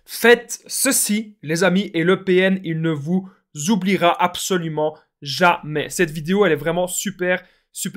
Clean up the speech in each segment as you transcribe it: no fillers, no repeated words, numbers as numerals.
Faites ceci, les amis, et le PN, il ne vous oubliera absolument jamais. Cette vidéo, elle est vraiment super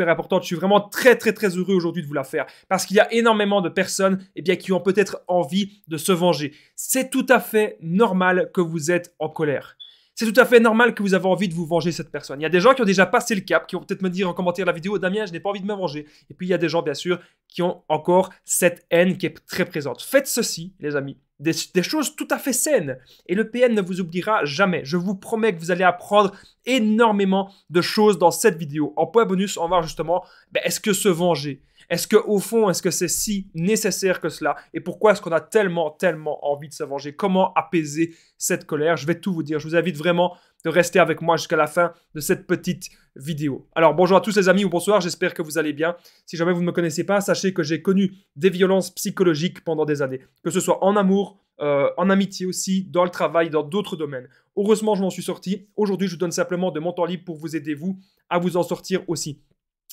importante. Je suis vraiment très heureux aujourd'hui de vous la faire parce qu'il y a énormément de personnes qui ont peut-être envie de se venger. C'est tout à fait normal que vous êtes en colère. C'est tout à fait normal que vous avez envie de vous venger cette personne. Il y a des gens qui ont déjà passé le cap, qui vont peut-être me dire en commentaire de la vidéo, Damien, je n'ai pas envie de me venger. Et puis il y a des gens, bien sûr, qui ont encore cette haine qui est très présente. Faites ceci, les amis. Des choses tout à fait saines. Et le PN ne vous oubliera jamais. Je vous promets que vous allez apprendre énormément de choses dans cette vidéo. En point bonus, on va voir justement, est-ce que se venger, est-ce qu'au fond, est-ce que c'est si nécessaire que cela? Et pourquoi est-ce qu'on a tellement envie de se venger? Comment apaiser cette colère? Je vais tout vous dire. Je vous invite vraiment de rester avec moi jusqu'à la fin de cette petite vidéo. Alors, bonjour à tous les amis ou bonsoir, j'espère que vous allez bien. Si jamais vous ne me connaissez pas, sachez que j'ai connu des violences psychologiques pendant des années. Que ce soit en amour, en amitié aussi, dans le travail, dans d'autres domaines. Heureusement, je m'en suis sorti. Aujourd'hui, je vous donne simplement de mon temps libre pour vous aider, vous, à vous en sortir aussi.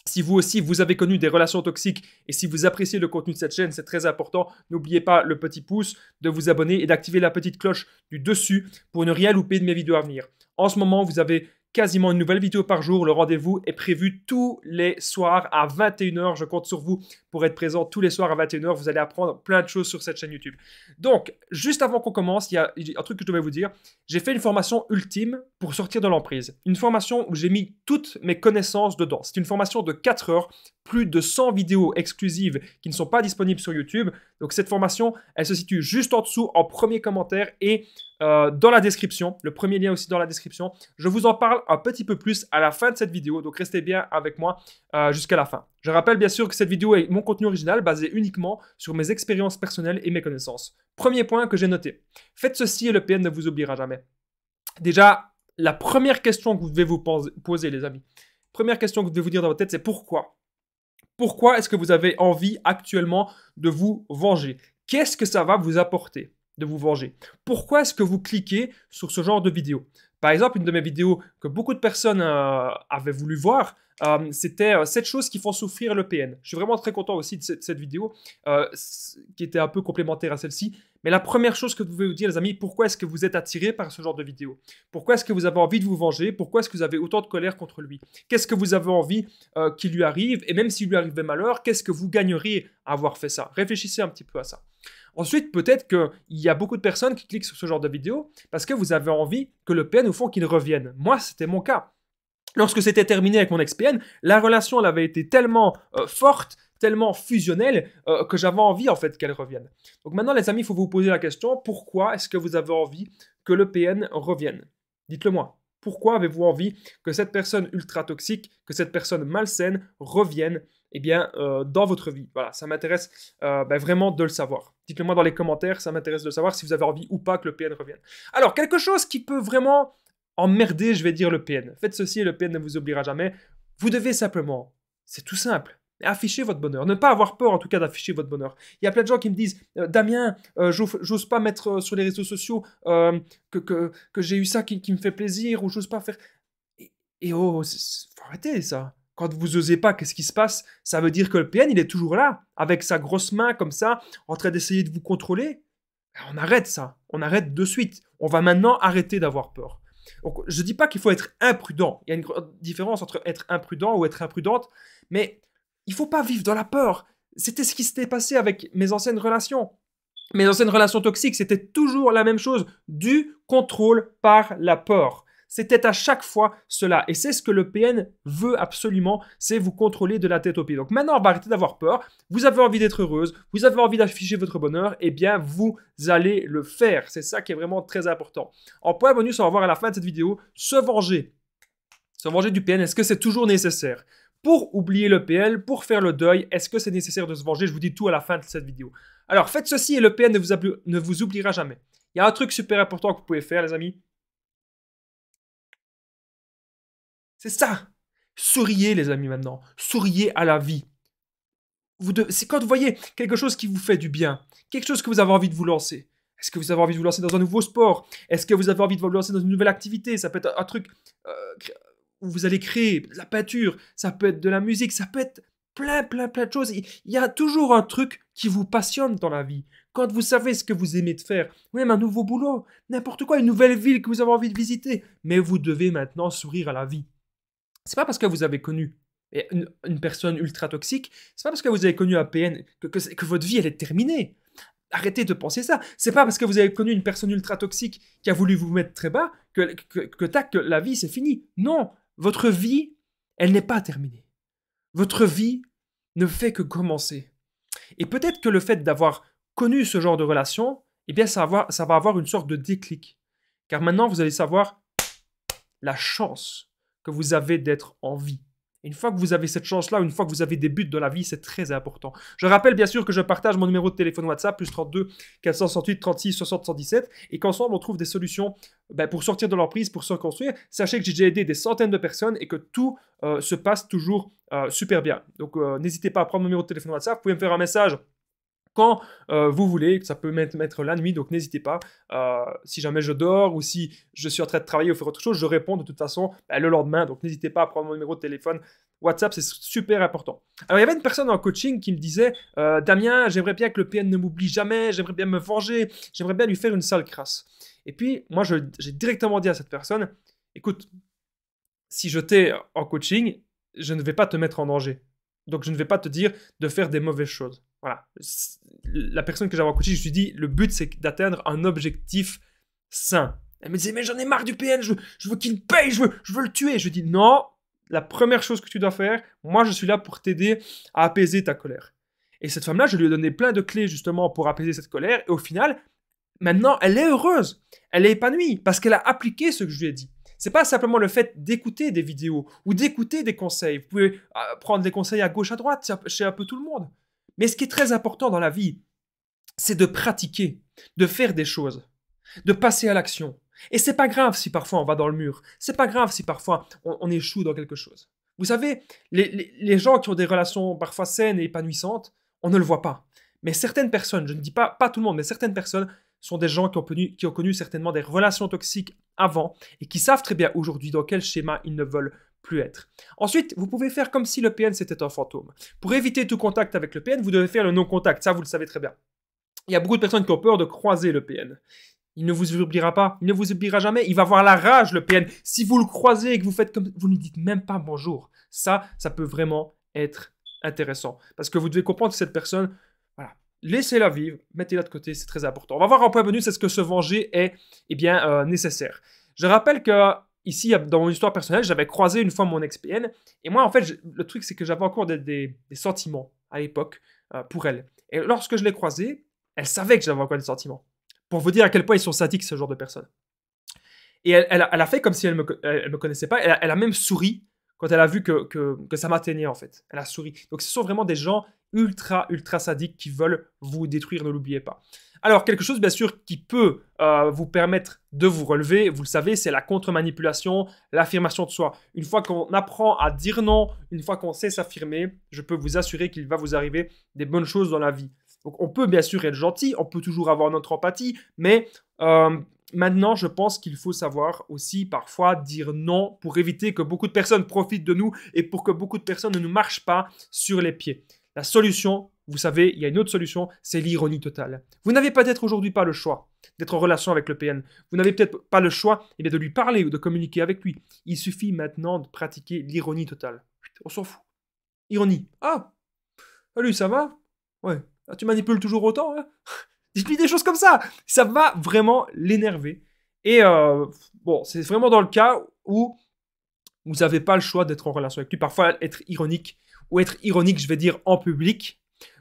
Si vous aussi, vous avez connu des relations toxiques et si vous appréciez le contenu de cette chaîne, c'est très important. N'oubliez pas le petit pouce, de vous abonner et d'activer la petite cloche du dessus pour ne rien louper de mes vidéos à venir. En ce moment, vous avez quasiment une nouvelle vidéo par jour. Le rendez-vous est prévu tous les soirs à 21h. Je compte sur vous pour être présent tous les soirs à 21h. Vous allez apprendre plein de choses sur cette chaîne YouTube. Donc, juste avant qu'on commence, il y a un truc que je devais vous dire. J'ai fait une formation ultime pour sortir de l'emprise. Une formation où j'ai mis toutes mes connaissances dedans. C'est une formation de 4 heures, plus de 100 vidéos exclusives qui ne sont pas disponibles sur YouTube. Donc, cette formation, elle se situe juste en dessous, en premier commentaire et dans la description, le premier lien aussi dans la description. Je vous en parle un petit peu plus à la fin de cette vidéo, donc restez bien avec moi jusqu'à la fin. Je rappelle bien sûr que cette vidéo est mon contenu original basé uniquement sur mes expériences personnelles et mes connaissances. Premier point que j'ai noté, faites ceci et le PN ne vous oubliera jamais. Déjà, la première question que vous devez vous poser les amis, première question que vous devez vous dire dans votre tête, c'est pourquoi? Pourquoi est-ce que vous avez envie actuellement de vous venger? Qu'est-ce que ça va vous apporter de vous venger? Pourquoi est-ce que vous cliquez sur ce genre de vidéo? Par exemple, une de mes vidéos que beaucoup de personnes avaient voulu voir, c'était 7 choses qui font souffrir le PN. Je suis vraiment très content aussi de cette vidéo, qui était un peu complémentaire à celle-ci. Mais la première chose que vous devez vous dire, les amis, pourquoi est-ce que vous êtes attiré par ce genre de vidéo? Pourquoi est-ce que vous avez envie de vous venger? Pourquoi est-ce que vous avez autant de colère contre lui? Qu'est-ce que vous avez envie qu'il lui arrive? Et même s'il lui arrivait malheur, qu'est-ce que vous gagneriez à avoir fait ça? Réfléchissez un petit peu à ça. Ensuite, peut-être qu'il y a beaucoup de personnes qui cliquent sur ce genre de vidéo parce que vous avez envie que le PN, au fond, qu'il revienne. Moi, c'était mon cas. Lorsque c'était terminé avec mon ex-PN, la relation elle avait été tellement forte, tellement fusionnelle, que j'avais envie, en fait, qu'elle revienne. Donc maintenant, les amis, il faut vous poser la question, pourquoi est-ce que vous avez envie que le PN revienne? Dites-le moi. Pourquoi avez-vous envie que cette personne ultra toxique, que cette personne malsaine revienne dans votre vie? Voilà, ça m'intéresse vraiment de le savoir. Dites-le moi dans les commentaires, ça m'intéresse de savoir si vous avez envie ou pas que le PN revienne. Alors, quelque chose qui peut vraiment emmerder, je vais dire, le PN. Faites ceci et le PN ne vous oubliera jamais. Vous devez simplement, c'est tout simple, afficher votre bonheur. Ne pas avoir peur, en tout cas, d'afficher votre bonheur. Il y a plein de gens qui me disent Damien, j'ose pas mettre sur les réseaux sociaux que j'ai eu ça qui me fait plaisir, ou j'ose pas faire. Faut arrêter ça. Quand vous osez pas, qu'est-ce qui se passe? Ça veut dire que le PN, il est toujours là, avec sa grosse main comme ça, en train d'essayer de vous contrôler. On arrête ça. On arrête de suite. On va maintenant arrêter d'avoir peur. Donc, je ne dis pas qu'il faut être imprudent. Il y a une différence entre être imprudent ou être imprudente, mais il ne faut pas vivre dans la peur. C'était ce qui s'était passé avec mes anciennes relations. Mes anciennes relations toxiques, c'était toujours la même chose, du contrôle par la peur. C'était à chaque fois cela. Et c'est ce que le PN veut absolument, c'est vous contrôler de la tête aux pieds. Donc maintenant, on va arrêter d'avoir peur. Vous avez envie d'être heureuse, vous avez envie d'afficher votre bonheur, eh bien, vous allez le faire. C'est ça qui est vraiment très important. En point bonus, on va voir à la fin de cette vidéo, se venger. Se venger du PN, est-ce que c'est toujours nécessaire? Pour oublier le PN, pour faire le deuil, est-ce que c'est nécessaire de se venger? Je vous dis tout à la fin de cette vidéo. Alors, faites ceci et le PN ne vous oubliera jamais. Il y a un truc super important que vous pouvez faire, les amis. C'est ça. Souriez, les amis, maintenant. Souriez à la vie. C'est quand vous voyez quelque chose qui vous fait du bien, quelque chose que vous avez envie de vous lancer. Est-ce que vous avez envie de vous lancer dans un nouveau sport? Est-ce que vous avez envie de vous lancer dans une nouvelle activité? Ça peut être un truc où vous allez créer de la peinture, ça peut être de la musique, ça peut être plein de choses. Il y a toujours un truc qui vous passionne dans la vie, quand vous savez ce que vous aimez de faire, ou même un nouveau boulot, n'importe quoi, une nouvelle ville que vous avez envie de visiter, mais vous devez maintenant sourire à la vie. C'est pas parce que vous avez connu une personne ultra toxique, c'est pas parce que vous avez connu un PN que votre vie elle est terminée. Arrêtez de penser ça. C'est pas parce que vous avez connu une personne ultra toxique qui a voulu vous mettre très bas que la vie c'est fini. Non, votre vie, elle n'est pas terminée. Votre vie ne fait que commencer. Et peut-être que le fait d'avoir connu ce genre de relation, eh bien ça va avoir une sorte de déclic. Car maintenant vous allez savoir la chance que vous avez d'être en vie. Une fois que vous avez cette chance-là, une fois que vous avez des buts dans la vie, c'est très important. Je rappelle bien sûr que je partage mon numéro de téléphone WhatsApp, plus 32 468 36 60 117, et qu'ensemble on trouve des solutions pour sortir de l'emprise, pour se reconstruire. Sachez que j'ai déjà aidé des centaines de personnes et que tout se passe toujours super bien. Donc n'hésitez pas à prendre mon numéro de téléphone WhatsApp, vous pouvez me faire un message quand vous voulez, ça peut mettre la nuit, donc n'hésitez pas. Si jamais je dors ou si je suis en train de travailler ou faire autre chose, je réponds de toute façon le lendemain, donc n'hésitez pas à prendre mon numéro de téléphone. WhatsApp, c'est super important. Alors, il y avait une personne en coaching qui me disait Damien, j'aimerais bien que le PN ne m'oublie jamais, j'aimerais bien me venger, j'aimerais bien lui faire une sale crasse. Et puis, moi, j'ai directement dit à cette personne écoute, si je t'ai en coaching, je ne vais pas te mettre en danger. Donc, je ne vais pas te dire de faire des mauvaises choses. Voilà. La personne que j'avais en coaching, je lui ai dit, le but, c'est d'atteindre un objectif sain. Elle me disait, mais j'en ai marre du PN, je veux qu'il paye, je veux le tuer. Je lui ai dit, non, la première chose que tu dois faire, moi, je suis là pour t'aider à apaiser ta colère. Et cette femme-là, je lui ai donné plein de clés, justement, pour apaiser cette colère. Et au final, maintenant, elle est heureuse. Elle est épanouie parce qu'elle a appliqué ce que je lui ai dit. C'est pas simplement le fait d'écouter des vidéos ou d'écouter des conseils. Vous pouvez prendre des conseils à gauche, à droite, chez un peu tout le monde. Mais ce qui est très important dans la vie, c'est de pratiquer, de faire des choses, de passer à l'action. Et c'est pas grave si parfois on va dans le mur. C'est pas grave si parfois on échoue dans quelque chose. Vous savez, les gens qui ont des relations parfois saines et épanouissantes, on ne le voit pas. Mais certaines personnes, je ne dis pas tout le monde, mais certaines personnes sont des gens qui ont connu certainement des relations toxiques avant et qui savent très bien aujourd'hui dans quel schéma ils ne veulent plus être. Ensuite, vous pouvez faire comme si le PN c'était un fantôme. Pour éviter tout contact avec le PN, vous devez faire le non-contact, ça vous le savez très bien. Il y a beaucoup de personnes qui ont peur de croiser le PN. Il ne vous oubliera pas, il ne vous oubliera jamais, il va avoir la rage le PN. Si vous le croisez et que vous faites comme... Vous ne lui dites même pas bonjour. Ça peut vraiment être intéressant. Parce que vous devez comprendre que cette personne... Voilà. Laissez-la vivre, mettez-la de côté, c'est très important. On va voir en point bonus, est-ce que se venger est nécessaire. Je rappelle que ici, dans mon histoire personnelle, j'avais croisé une fois mon ex-PN. Et moi, en fait, le truc, c'est que j'avais encore des sentiments à l'époque pour elle. Et lorsque je l'ai croisée, elle savait que j'avais encore des sentiments. Pour vous dire à quel point ils sont sadiques, ce genre de personnes. Et elle a fait comme si elle me connaissait pas. Elle a même souri quand elle a vu que ça m'atteignait, en fait. Elle a souri. Donc, ce sont vraiment des gens ultra sadiques qui veulent vous détruire, ne l'oubliez pas. Alors, quelque chose, bien sûr, qui peut vous permettre de vous relever, vous le savez, c'est la contre-manipulation, l'affirmation de soi. Une fois qu'on apprend à dire non, une fois qu'on sait s'affirmer, je peux vous assurer qu'il va vous arriver des bonnes choses dans la vie. Donc, on peut bien sûr être gentil, on peut toujours avoir notre empathie, mais maintenant, je pense qu'il faut savoir aussi parfois dire non pour éviter que beaucoup de personnes profitent de nous et pour que beaucoup de personnes ne nous marchent pas sur les pieds. La solution, vous savez, il y a une autre solution, c'est l'ironie totale. Vous n'avez peut-être aujourd'hui pas le choix d'être en relation avec le PN. Vous n'avez peut-être pas le choix de lui parler ou de communiquer avec lui. Il suffit maintenant de pratiquer l'ironie totale. On s'en fout. Ironie. Ah, salut, ça va? Ouais. Ah, tu manipules toujours autant, hein? Dites-lui des choses comme ça. Ça va vraiment l'énerver. Et bon, c'est vraiment dans le cas où vous n'avez pas le choix d'être en relation avec lui. Parfois, être ironique, ou être ironique, je vais dire, en public,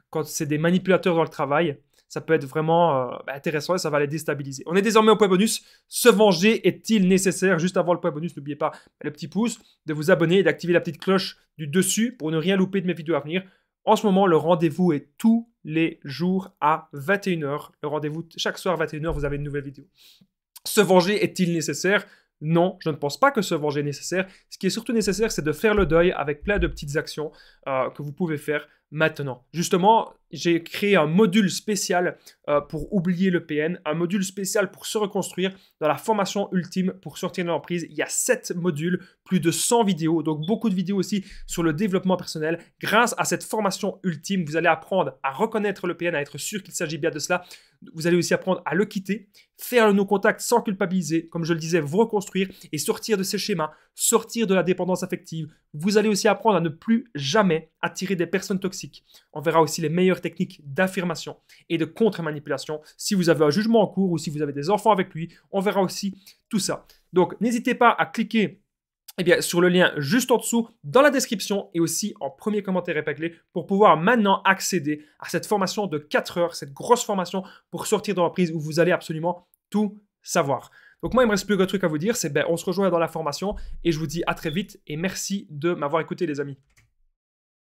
quand c'est des manipulateurs dans le travail, ça peut être vraiment intéressant et ça va les déstabiliser. On est désormais au point bonus. Se venger est-il nécessaire? Juste avant le point bonus, n'oubliez pas le petit pouce, de vous abonner et d'activer la petite cloche du dessus pour ne rien louper de mes vidéos à venir. En ce moment, le rendez-vous est tous les jours à 21h. Le rendez-vous, chaque soir à 21h, vous avez une nouvelle vidéo. Se venger est-il nécessaire? Non, je ne pense pas que se venger est nécessaire. Ce qui est surtout nécessaire, c'est de faire le deuil avec plein de petites actions que vous pouvez faire maintenant. Justement, j'ai créé un module spécial pour oublier le PN, un module spécial pour se reconstruire dans la formation ultime pour sortir de l'emprise. Il y a 7 modules, plus de 100 vidéos, donc beaucoup de vidéos aussi sur le développement personnel. Grâce à cette formation ultime, vous allez apprendre à reconnaître le PN, à être sûr qu'il s'agit bien de cela. Vous allez aussi apprendre à le quitter, faire le no-contact sans culpabiliser, comme je le disais, vous reconstruire et sortir de ces schémas, sortir de la dépendance affective. Vous allez aussi apprendre à ne plus jamais attirer des personnes toxiques. On verra aussi les meilleures techniques d'affirmation et de contre-manipulation. Si vous avez un jugement en cours ou si vous avez des enfants avec lui, on verra aussi tout ça. Donc, n'hésitez pas à cliquer sur le lien juste en dessous, dans la description et aussi en premier commentaire épinglé pour pouvoir maintenant accéder à cette formation de 4 heures, cette grosse formation pour sortir de l'emprise où vous allez absolument tout savoir. Donc moi, il ne me reste plus qu'un truc à vous dire, c'est on se rejoint dans la formation et je vous dis à très vite et merci de m'avoir écouté les amis.